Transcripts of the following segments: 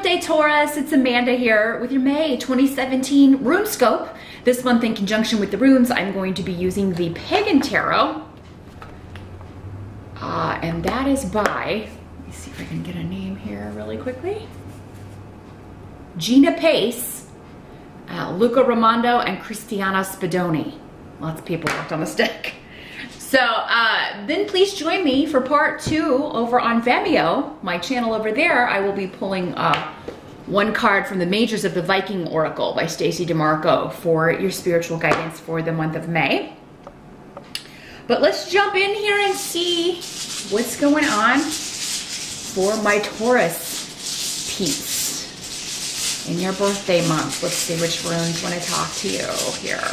birthday, Taurus. It's Amanda here with your May 2017 Runescope. This month, in conjunction with the runes, I'm going to be using the Pagan Tarot. And that is by, let me see if I can get a name here really quickly. Gina Pace, Luca Raimondo, and Cristiana Spadoni. Lots of people worked on this deck. So then please join me for part 2 over on Vimeo, my channel over there. I will be pulling one card from the Majors of the Viking Oracle by Stacey DeMarco for your spiritual guidance for the month of May. But let's jump in here and see what's going on for my Taurus piece in your birthday month. Let's see which runes want to talk to you here.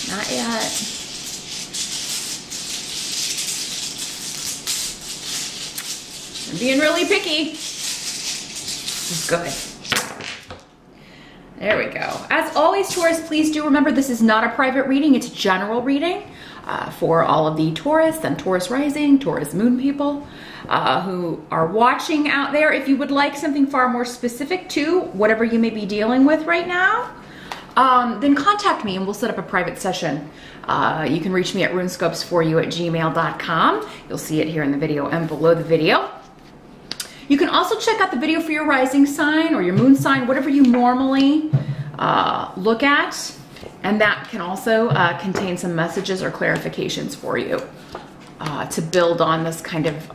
Not yet. I'm being really picky. This is good. There we go. As always, Taurus, please do remember this is not a private reading. It's a general reading for all of the Taurus and Taurus rising, Taurus moon people who are watching out there. If you would like something far more specific to whatever you may be dealing with right now, then contact me and we'll set up a private session. You can reach me at runescopesforyou@gmail.com. You'll see it here in the video and below the video. You can also check out the video for your rising sign or your moon sign, whatever you normally look at. And that can also contain some messages or clarifications for you to build on this kind of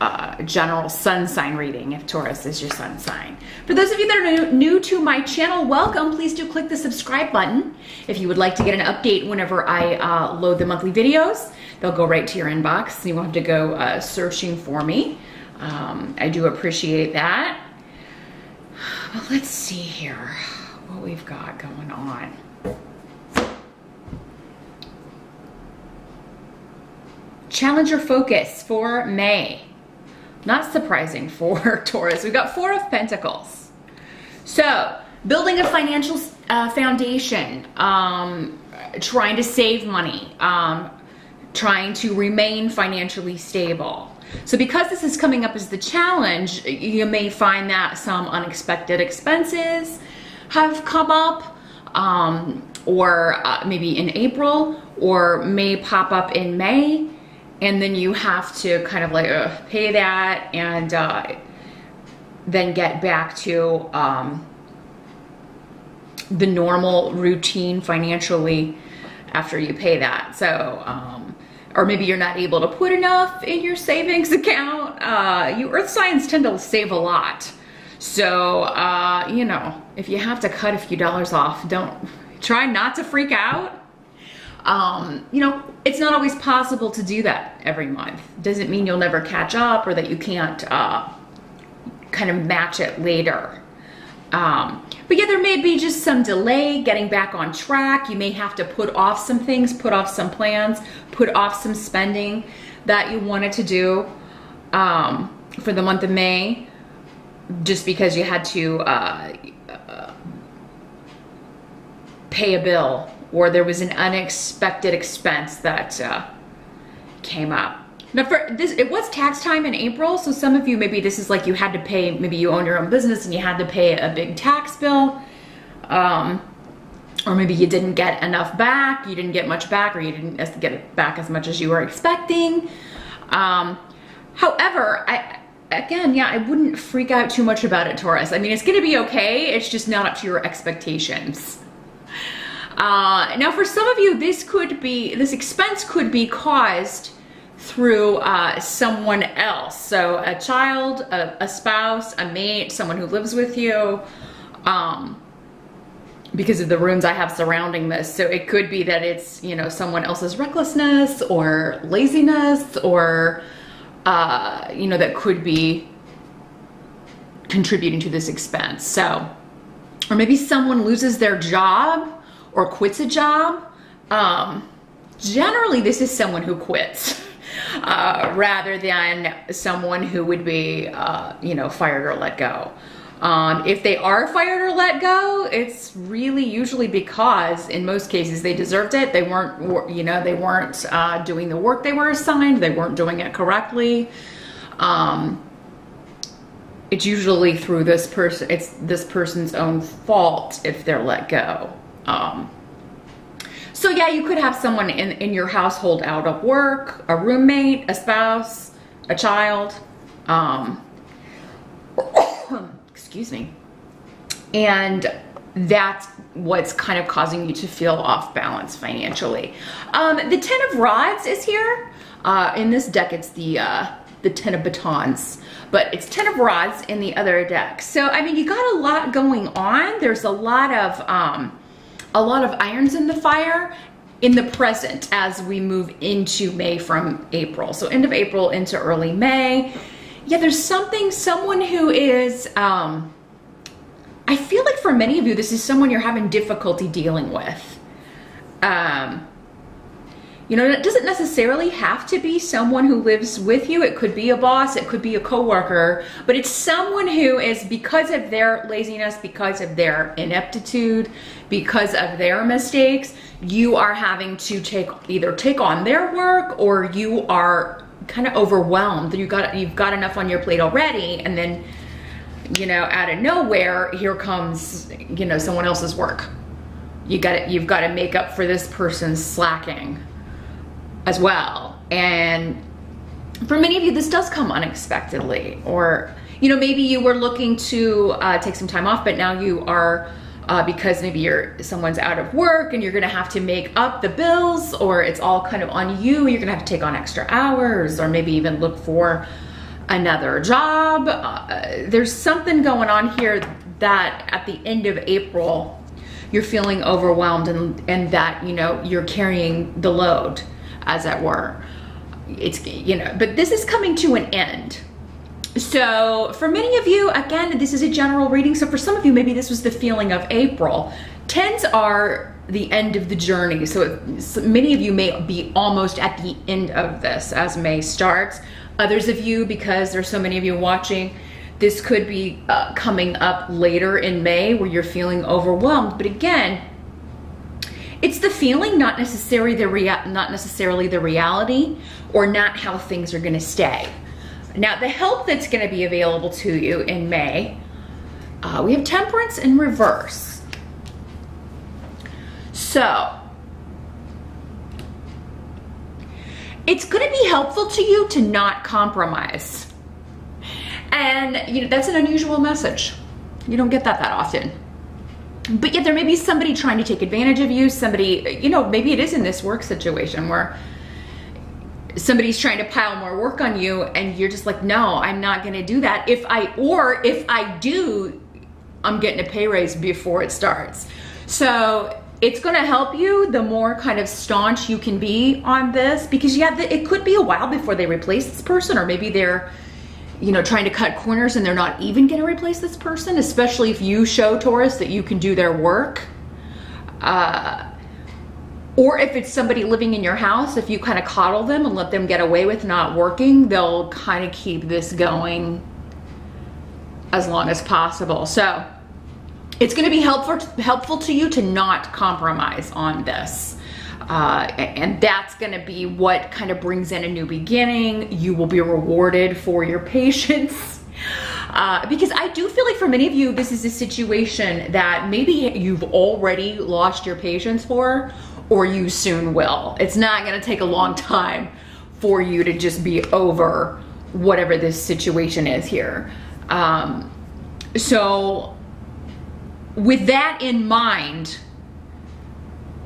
general sun sign reading if Taurus is your sun sign. For those of you that are new to my channel, welcome. Please do click the subscribe button if you would like to get an update whenever I load the monthly videos. They'll go right to your inbox, so you won't have to go searching for me. I do appreciate that. But let's see here what we've got going on. Challenge your focus for May. Not surprising for Taurus. We've got 4 of Pentacles. So, building a financial foundation, trying to save money, trying to remain financially stable. So because this is coming up as the challenge, you may find that some unexpected expenses have come up, or maybe in April, or may pop up in May. And then you have to kind of like pay that and then get back to the normal routine financially after you pay that. So, or maybe you're not able to put enough in your savings account. You earth signs tend to save a lot. So, you know, if you have to cut a few dollars off, try not to freak out. You know, it's not always possible to do that every month. Doesn't mean you'll never catch up or that you can't kind of match it later. But yeah, there may be just some delay getting back on track. You may have to put off some things, put off some plans, put off some spending that you wanted to do for the month of May, just because you had to pay a bill, or there was an unexpected expense that came up. Now for this, it was tax time in April, so some of you, maybe this is like you had to pay, maybe you own your own business and you had to pay a big tax bill, or maybe you didn't get enough back, you didn't get much back, or you didn't get it back as much as you were expecting. However, again, yeah, I wouldn't freak out too much about it, Taurus. I mean, it's gonna be okay, it's just not up to your expectations. Now for some of you, this expense could be caused through someone else. So a child, a spouse, a mate, someone who lives with you, because of the runes I have surrounding this. So it could be that it's, you know, someone else's recklessness or laziness, or, you know, that could be contributing to this expense. So, or maybe someone loses their job or quits a job. Generally, this is someone who quits rather than someone who would be, you know, fired or let go. If they are fired or let go, it's really usually because in most cases they deserved it. They weren't, you know, they weren't doing the work they were assigned. They weren't doing it correctly. It's usually through this person. It's this person's own fault if they're let go. So yeah, you could have someone in your household out of work, a roommate, a spouse, a child. Excuse me. And that's what's kind of causing you to feel off balance financially. The Ten of Rods is here. In this deck, it's the Ten of Batons, but it's Ten of Rods in the other deck. So, I mean, you got a lot going on. There's a lot of irons in the fire in the present as we move into May from April. So end of April into early May. Yeah, there's someone who is, I feel like for many of you, this is someone you're having difficulty dealing with. You know, it doesn't necessarily have to be someone who lives with you. It could be a boss, it could be a coworker, but it's someone who is, because of their laziness, because of their ineptitude, because of their mistakes, you are having to either take on their work, or you are kind of overwhelmed. You've got enough on your plate already, and then, you know, out of nowhere, here comes, you know, someone else's work. You've got to make up for this person's slacking as well. And for many of you, this does come unexpectedly, or, you know, maybe you were looking to take some time off, but now you are, because maybe someone's out of work and you're gonna have to make up the bills, or it's all kind of on you. You're gonna have to take on extra hours, or maybe even look for another job. There's something going on here that at the end of April, you're feeling overwhelmed, and that, you know, you're carrying the load, as it were. It's, you know, but this is coming to an end. So for many of you, again, this is a general reading. So for some of you, maybe this was the feeling of April. Tens are the end of the journey. So many of you may be almost at the end of this as May starts. Others of you, because there's so many of you watching, this could be coming up later in May where you're feeling overwhelmed. But again, it's the feeling, not necessarily the reality, or not how things are going to stay. Now, the help that's going to be available to you in May, we have Temperance in reverse. So, it's going to be helpful to you to not compromise. And, you know, that's an unusual message. You don't get that often. But yet there may be somebody trying to take advantage of you, somebody, you know, maybe it is in this work situation where somebody's trying to pile more work on you, and you're just like, no, I'm not going to do that. If I do, I'm getting a pay raise before it starts. So it's going to help you the more kind of staunch you can be on this, because yeah, it could be a while before they replace this person, or maybe they're, you know, trying to cut corners and they're not even going to replace this person, especially if you show, Taurus, that you can do their work. Or if it's somebody living in your house, if you kind of coddle them and let them get away with not working, they'll kind of keep this going as long as possible. So it's going to be helpful to you to not compromise on this. And that's going to be what kind of brings in a new beginning. You will be rewarded for your patience. Because I do feel like for many of you, this is a situation that maybe you've already lost your patience for, or you soon will. It's not going to take a long time for you to just be over whatever this situation is here. So with that in mind,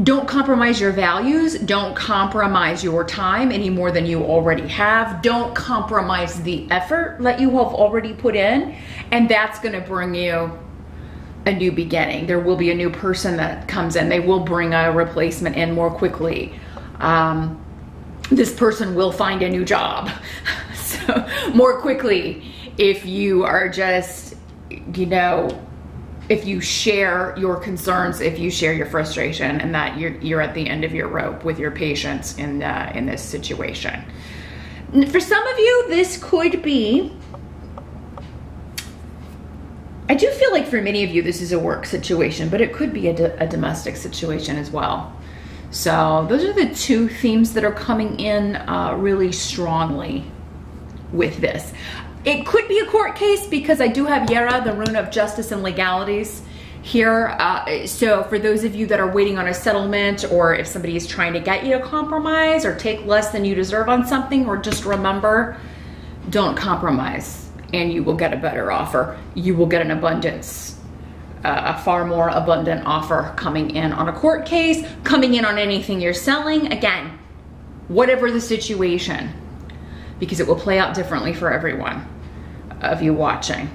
don't compromise your values. Don't compromise your time any more than you already have. Don't compromise the effort that you have already put in. And that's going to bring you a new beginning. There will be a new person that comes in. They will bring a replacement in more quickly. This person will find a new job so more quickly if you are just, you know, if you share your concerns, if you share your frustration, and that you're at the end of your rope with your patience in this situation. For some of you, this could be, I do feel like for many of you, this is a work situation, but it could be a domestic situation as well. So those are the two themes that are coming in really strongly with this. It could be a court case because I do have Yera, the rune of justice and legalities here. So for those of you that are waiting on a settlement, or if somebody is trying to get you to compromise or take less than you deserve on something, or just remember, don't compromise and you will get a better offer. You will get an abundance, a far more abundant offer coming in on a court case, coming in on anything you're selling. Again, whatever the situation, because it will play out differently for everyone of you watching.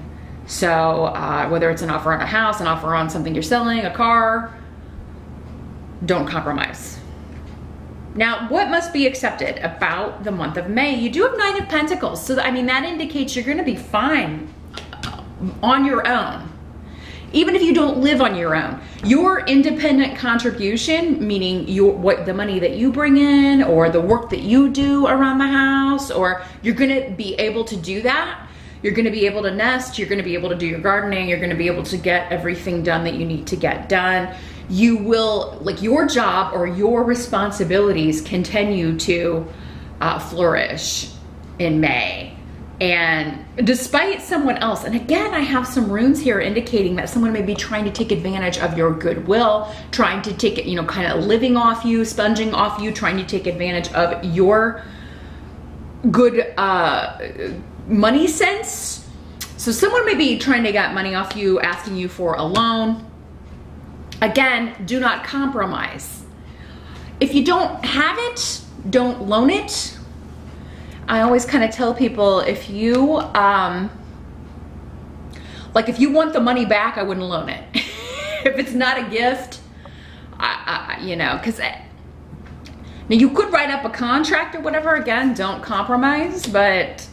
So whether it's an offer on a house, an offer on something you're selling, a car, don't compromise. Now, what must be accepted about the month of May? You do have 9 of Pentacles. So, I mean, that indicates you're going to be fine on your own. Even if you don't live on your own, your independent contribution, meaning the money that you bring in, or the work that you do around the house, or you're going to be able to do that. You're going to be able to nest. You're going to be able to do your gardening. You're going to be able to get everything done that you need to get done. You will, like, your job or your responsibilities continue to flourish in May. And despite someone else, and again, I have some runes here indicating that someone may be trying to take advantage of your goodwill, trying to take it, you know, kind of living off you, sponging off you, trying to take advantage of your good money sense. So someone may be trying to get money off you, asking you for a loan. Again, do not compromise. If you don't have it, don't loan it. I always kind of tell people, if you, like, if you want the money back, I wouldn't loan it. If it's not a gift, you know, because now you could write up a contract or whatever. Again, don't compromise, but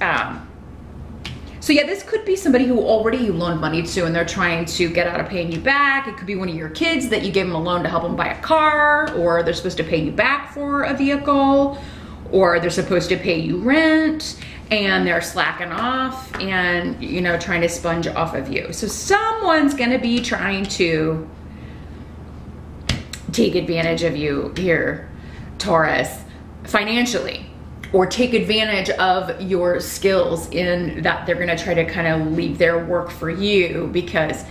so yeah, this could be somebody who already you loaned money to and they're trying to get out of paying you back. It could be one of your kids that you gave them a loan to help them buy a car, or they're supposed to pay you back for a vehicle, or they're supposed to pay you rent and they're slacking off and, you know, trying to sponge off of you. So someone's going to be trying to take advantage of you here, Taurus, financially. Or take advantage of your skills in that they're going to try to kind of leave their work for you, because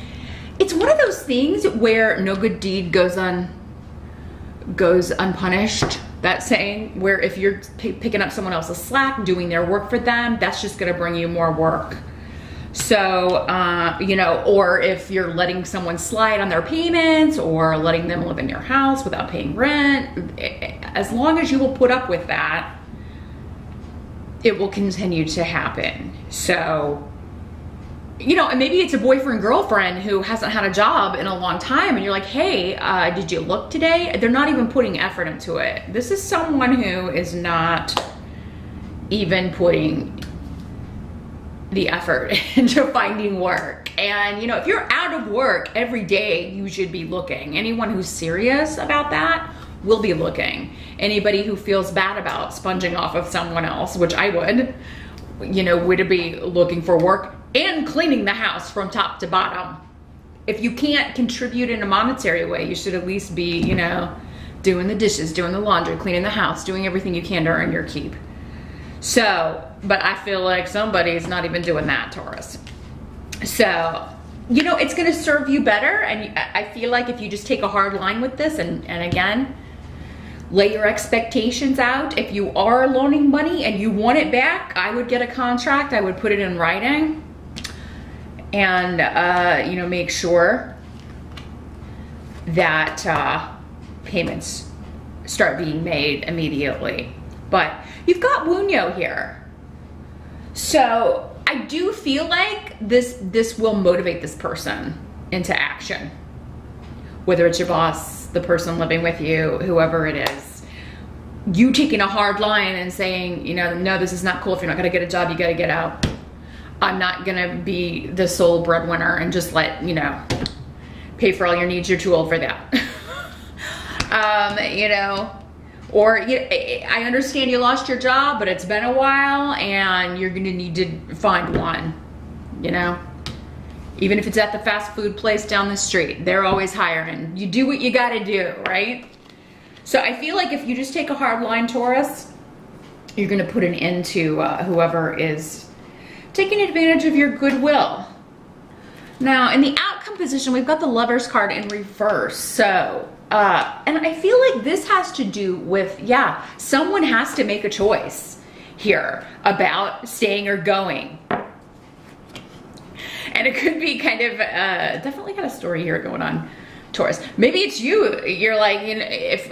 it's one of those things where no good deed goes unpunished. That saying, where if you're picking up someone else's slack, doing their work for them, that's just going to bring you more work. So, you know, or if you're letting someone slide on their payments or letting them live in your house without paying rent, as long as you will put up with that, it will continue to happen. So, you know, and maybe it's a boyfriend, girlfriend who hasn't had a job in a long time and you're like, hey, did you look today? They're not even putting effort into it. This is someone who is not even putting the effort into finding work. And, you know, if you're out of work every day, you should be looking. Anyone who's serious about that will be looking. Anybody who feels bad about sponging off of someone else, which I would, you know, would be looking for work and cleaning the house from top to bottom. If you can't contribute in a monetary way, you should at least be, you know, doing the dishes, doing the laundry, cleaning the house, doing everything you can to earn your keep. So, but I feel like somebody's not even doing that, Taurus. So, you know, it's going to serve you better. And I feel like if you just take a hard line with this and again, lay your expectations out. If you are loaning money and you want it back, I would get a contract. I would put it in writing and, you know, make sure that payments start being made immediately. But you've got Wunyo here. So I do feel like this will motivate this person into action. Whether it's your boss, the person living with you, whoever it is. You taking a hard line and saying, you know, no, this is not cool. If you're not going to get a job, you got to get out. I'm not going to be the sole breadwinner and just let, you know, pay for all your needs. You're too old for that. You know, or I understand you lost your job, but it's been a while and you're going to need to find one, you know. Even if it's at the fast food place down the street, they're always hiring. You do what you gotta do, right? So I feel like if you just take a hard line, Taurus, you're gonna put an end to whoever is taking advantage of your goodwill. Now, in the outcome position, we've got the Lover's card in reverse. So, and I feel like this has to do with, yeah, someone has to make a choice here about staying or going. And it could be kind of, definitely got a story here going on, Taurus. Maybe it's you. You're like, you know, if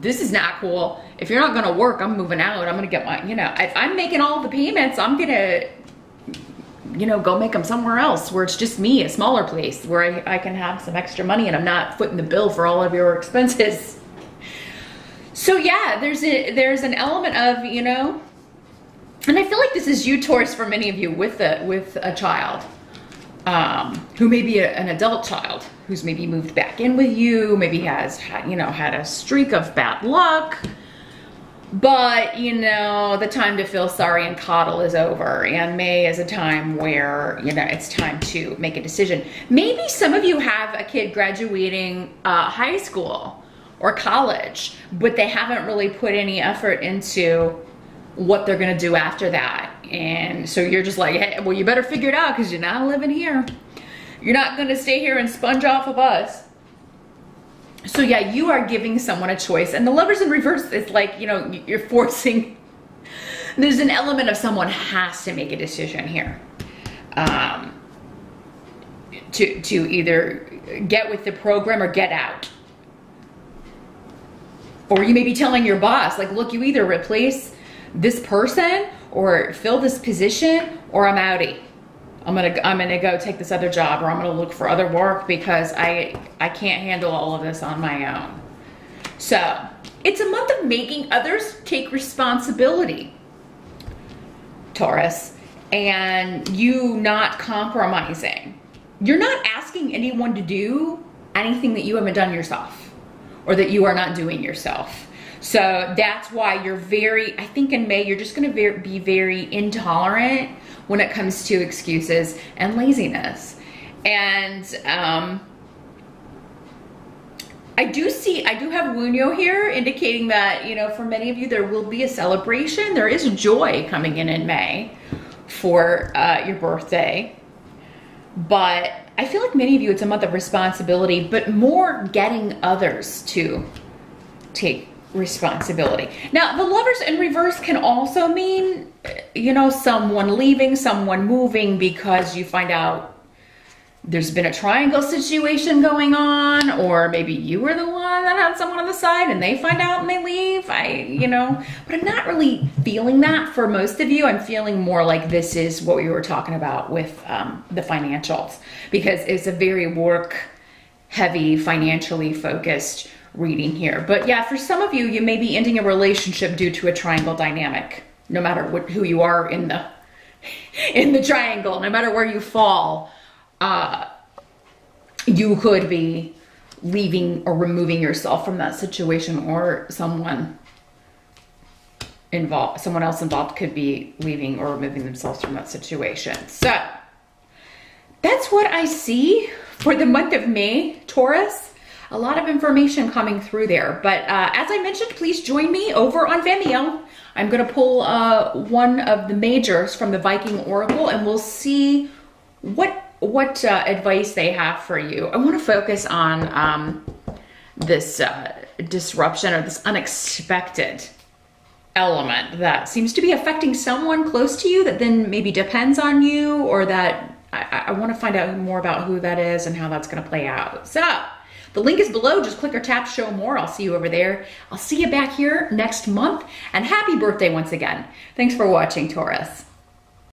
this is not cool, if you're not gonna work, I'm moving out. I'm gonna get my, you know, if I'm making all the payments, I'm gonna, you know, go make them somewhere else where it's just me, a smaller place where I can have some extra money and I'm not footing the bill for all of your expenses. So yeah, there's an element of, you know, and I feel like this is you, Taurus, for many of you with a child. Who may be an adult child who's maybe moved back in with you, maybe has, you know, had a streak of bad luck, but, you know, the time to feel sorry and coddle is over, and May is a time where, you know, it's time to make a decision. Maybe some of you have a kid graduating high school or college, but they haven't really put any effort into what they're gonna do after that. And so you're just like, hey, well, you better figure it out because you're not living here. You're not gonna stay here and sponge off of us. So yeah, you are giving someone a choice. And the Lovers in reverse is like, you know, you're forcing, there's an element of someone has to make a decision here. To either get with the program or get out. Or you may be telling your boss, like, look, you either replace this person or fill this position or I'm outie. I'm gonna go take this other job, or I'm gonna look for other work because I can't handle all of this on my own. So it's a month of making others take responsibility, Taurus, and you not compromising. You're not asking anyone to do anything that you haven't done yourself or that you are not doing yourself. So that's why you're very, I think in May, you're just gonna be very intolerant when it comes to excuses and laziness. And I do have Wunyo here indicating that, you know, for many of you, there will be a celebration. There is joy coming in May for your birthday. But I feel like many of you, it's a month of responsibility, but more getting others to take responsibility. Now, the Lovers in reverse can also mean, you know, someone leaving, someone moving because you find out there's been a triangle situation going on, or maybe you were the one that had someone on the side and they find out and they leave. You know, but I'm not really feeling that for most of you. I'm feeling more like this is what we were talking about with the financials, because it's a very work heavy, financially focused reading here. But yeah, for some of you, you may be ending a relationship due to a triangle dynamic, no matter who you are in the triangle, no matter where you fall. You could be leaving or removing yourself from that situation, or someone else involved could be leaving or removing themselves from that situation. So that's what I see for the month of May, Taurus. A lot of information coming through there. But as I mentioned, please join me over on Vimeo. I'm going to pull one of the majors from the Viking Oracle, and we'll see what advice they have for you. I want to focus on this disruption, or this unexpected element that seems to be affecting someone close to you that then maybe depends on you, or that I want to find out more about who that is and how that's going to play out. So the link is below. Just click or tap show more. I'll see you over there. I'll see you back here next month, and happy birthday once again. Thanks for watching, Taurus.